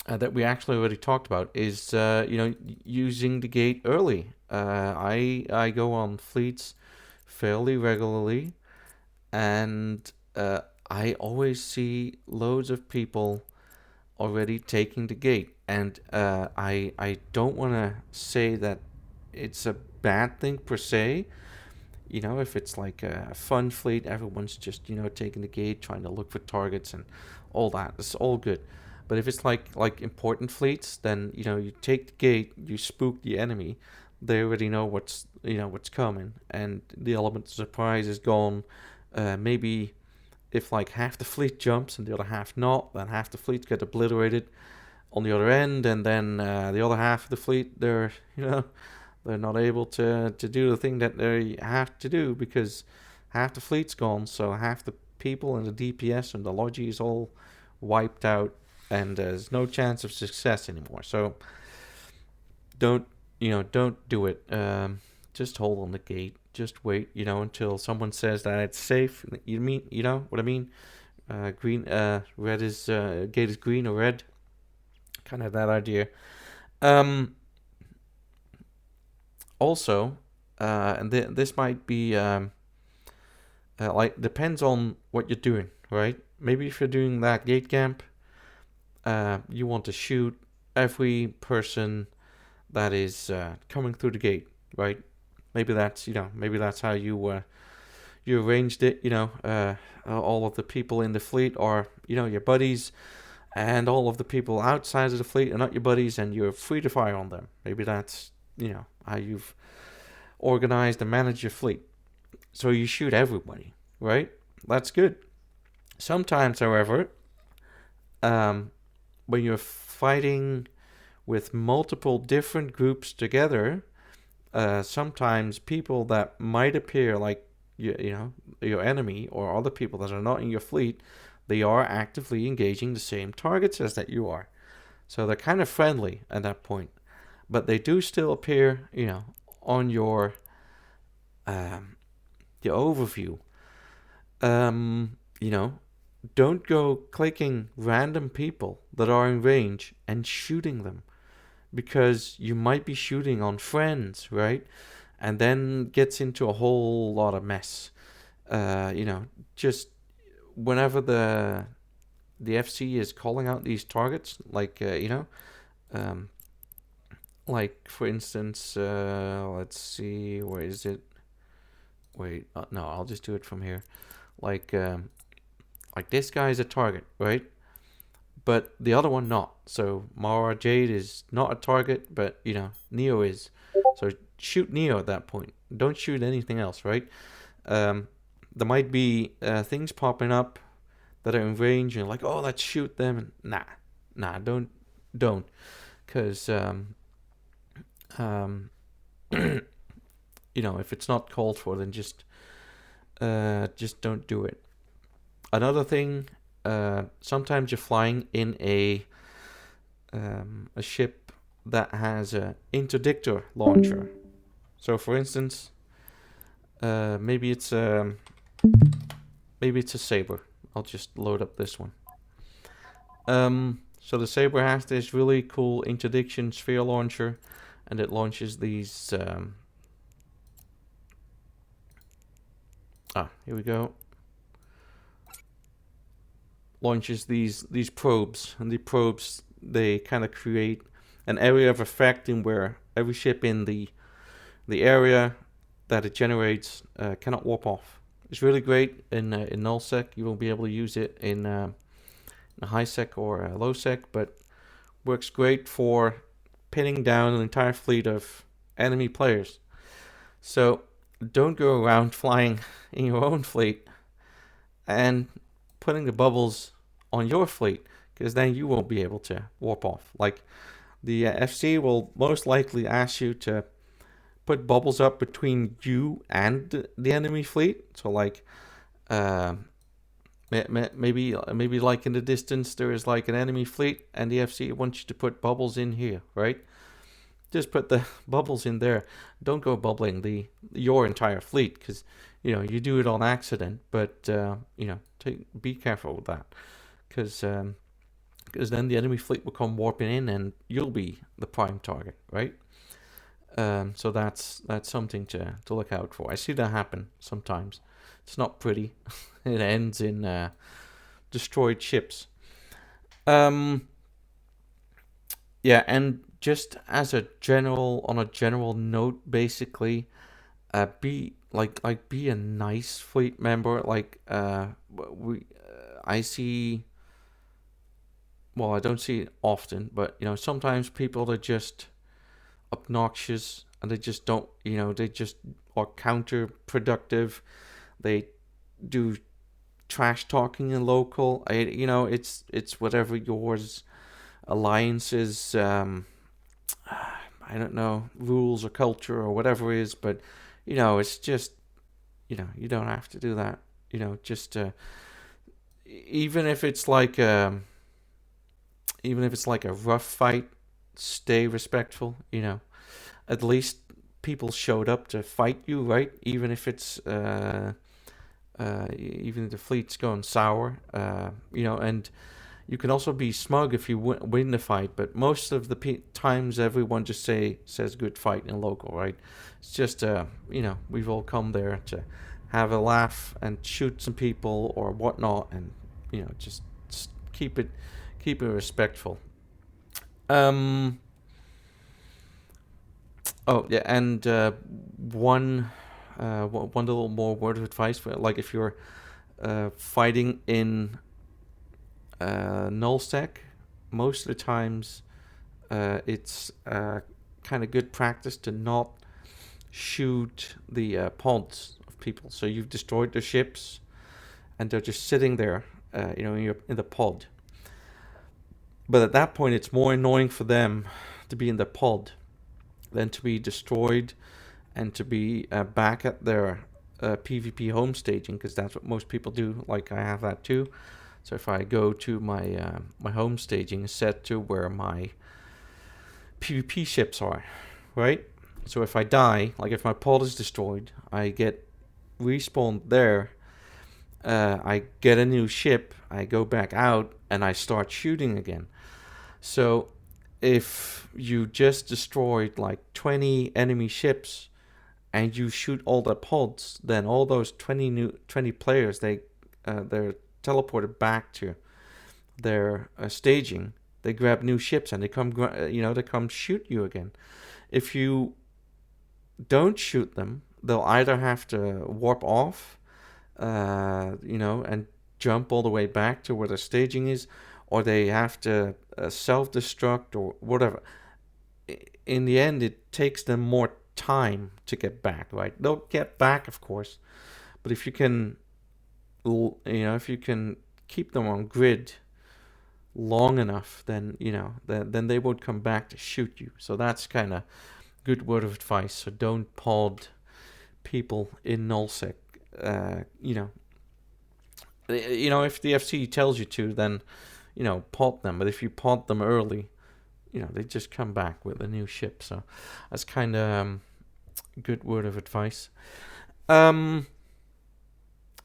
that we actually already talked about is using the gate early. I go on fleets fairly regularly, and I always see loads of people already taking the gate, and I don't want to say that it's a bad thing per se. If it's like a fun fleet, everyone's just taking the gate, trying to look for targets and all that. It's all good. But if it's like important fleets, then you take the gate, you spook the enemy. They already know what's coming, and the element of surprise is gone. Maybe if like half the fleet jumps and the other half not, then half the fleet get obliterated on the other end, and then the other half of the fleet, they're not able to do the thing that they have to do because half the fleet's gone, so half the people and the DPS and the logi is all wiped out, and there's no chance of success anymore. So don't do it. Just hold on the gate. Just wait, until someone says that it's safe. You know what I mean? Green, red is gate is green or red. Kind of that idea. Um, Also, and this might be like depends on what you're doing, right? Maybe if you're doing that gate camp, you want to shoot every person that is coming through the gate, right? Maybe that's how you arranged it. All of the people in the fleet are your buddies, and all of the people outside of the fleet are not your buddies, and you're free to fire on them. Maybe that's how you've organized and managed your fleet. So you shoot everybody, right? That's good. Sometimes, however, when you're fighting with multiple different groups together, sometimes people that might appear like your enemy or other people that are not in your fleet, they are actively engaging the same targets as that you are. So they're kind of friendly at that point, but they do still appear, on your the overview. Um, you know, don't go clicking random people that are in range and shooting them because you might be shooting on friends, right? And then gets into a whole lot of mess. Just whenever the FC is calling out these targets, um, like for instance, let's see, where is it? Wait, no, I'll just do it from here. Like, like this guy is a target, right? But the other one not. So Mara Jade is not a target, but Neo is. So shoot Neo at that point. Don't shoot anything else, right? There might be things popping up that are in range, and you're like, oh, let's shoot them. Nah, don't, because um, if it's not called for, then just don't do it. Another thing, sometimes you're flying in a ship that has an interdictor launcher. So, for instance, maybe it's a Saber. I'll just load up this one. So the Saber has this really cool interdiction sphere launcher, and it launches these. Here we go. Launches these probes, and the probes, they kind of create an area of effect in where every ship in the area that it generates cannot warp off. It's really great in nullsec. You won't be able to use it in a high sec or a low sec, but works great for pinning down an entire fleet of enemy players. So don't go around flying in your own fleet and putting the bubbles on your fleet, because then you won't be able to warp off. Like the FC will most likely ask you to put bubbles up between you and the enemy fleet. So like maybe like in the distance there is like an enemy fleet, and the FC wants you to put bubbles in here, right? Just put the bubbles in there. Don't go bubbling your entire fleet, because you do it on accident. But be careful with that, because then the enemy fleet will come warping in, and you'll be the prime target, right? So that's something to look out for. I see that happen sometimes. It's not pretty. It ends in destroyed ships. Yeah, and just as a general note, basically, be be a nice fleet member. I see well, I don't see it often, but sometimes people are just obnoxious and they just don't, they just are counterproductive. They do trash talking in local. It's whatever yours alliances. I don't know, rules or culture or whatever it is, but it's just you don't have to do that. Just even if it's like even if it's like a rough fight, stay respectful. At least people showed up to fight you, right? Even if the fleet's going sour, and you can also be smug if you win the fight, but most of the times everyone just says good fight in local, right? It's just we've all come there to have a laugh and shoot some people or whatnot, and just keep it respectful. Um. Oh yeah, and one little more word of advice for like if you're fighting in nullsec, most of the times it's kind of good practice to not shoot the pods of people. So you've destroyed their ships, and they're just sitting there, in the pod. But at that point, it's more annoying for them to be in the pod than to be destroyed and to be back at their PvP home staging, because that's what most people do. Like I have that too. So if I go to my home staging is set to where my PvP ships are, right? So if I die, like if my pod is destroyed, I get respawned there. I get a new ship. I go back out and I start shooting again. So if you just destroyed like 20 enemy ships and you shoot all the pods, then all those 20 players they're teleported back to their staging. They grab new ships and they come shoot you again. If you don't shoot them, they'll either have to warp off, and jump all the way back to where the staging is, or they have to self-destruct or whatever. In the end, it takes them more time to get back, right? They'll get back, of course, but if you can, if you can keep them on grid long enough, then then they won't come back to shoot you. So that's kind of good word of advice. So don't pod people in nullsec. If the FC tells you to, then pod them. But if you pod them early, they just come back with a new ship. So that's kind of good word of advice. I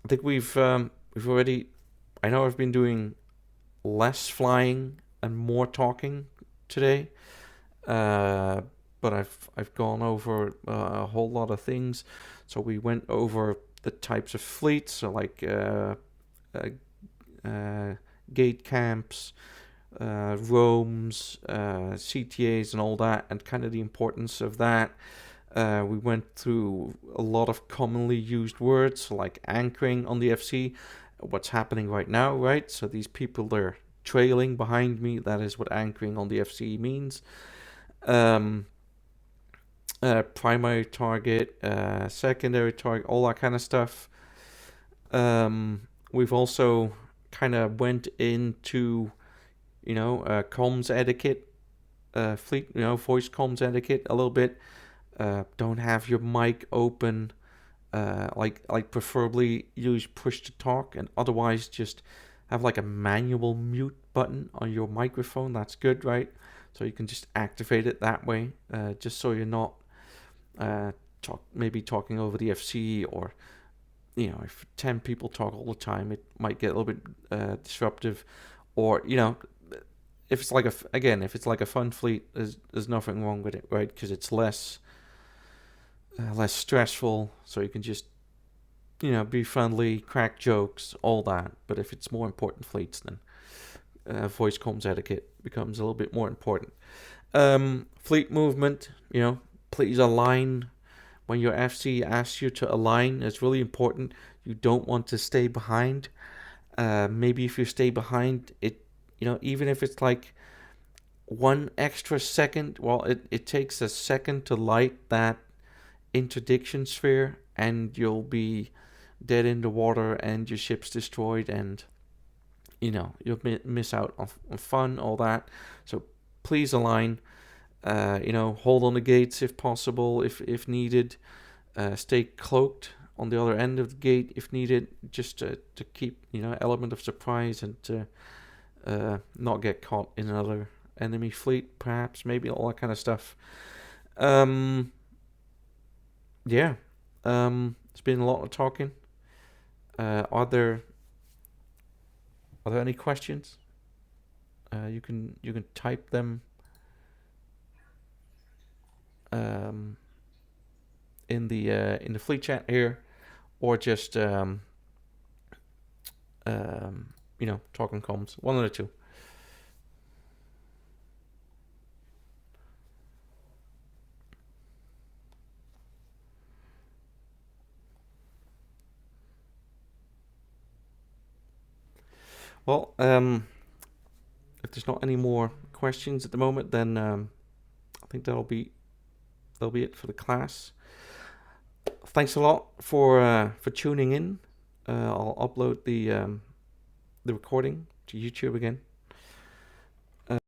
think we've already. I know I've been doing less flying and more talking today, but I've gone over a whole lot of things. So we went over the types of fleets, so like gate camps, roams, CTAs, and all that, and kind of the importance of that. We went through a lot of commonly used words, so like anchoring on the FC, what's happening right now, right? So these people, they're trailing behind me. That is what anchoring on the FC means. Primary target, secondary target, all that kind of stuff. We've also kind of went into, comms etiquette, fleet, voice comms etiquette a little bit. Don't have your mic open. Like preferably use push to talk, and otherwise just have like a manual mute button on your microphone. That's good, right? So you can just activate it that way, just so you're not talking over the FC, or if 10 people talk all the time, it might get a little bit disruptive. Or if it's like a fun fleet, there's nothing wrong with it, right? Because it's less stressful, so you can just be friendly, crack jokes, all that. But if it's more important fleets, then voice comms etiquette becomes a little bit more important. Fleet movement, please align. When your FC asks you to align, it's really important. You don't want to stay behind. Maybe if you stay behind, it even if it's like 1 extra second, well, it takes a second to light that interdiction sphere, and you'll be dead in the water, and your ship's destroyed, and you'll miss out on fun, all that. So please align. Hold on the gates if possible, if needed. Stay cloaked on the other end of the gate if needed, just to keep element of surprise, and to not get caught in another enemy fleet, perhaps, maybe, all that kind of stuff. Yeah. It's been a lot of talking. Are there any questions? You can type them in the fleet chat here, or just talking comms, one of the two. Well, if there's not any more questions at the moment, then I think that'll be it for the class. Thanks a lot for tuning in. I'll upload the recording to YouTube again.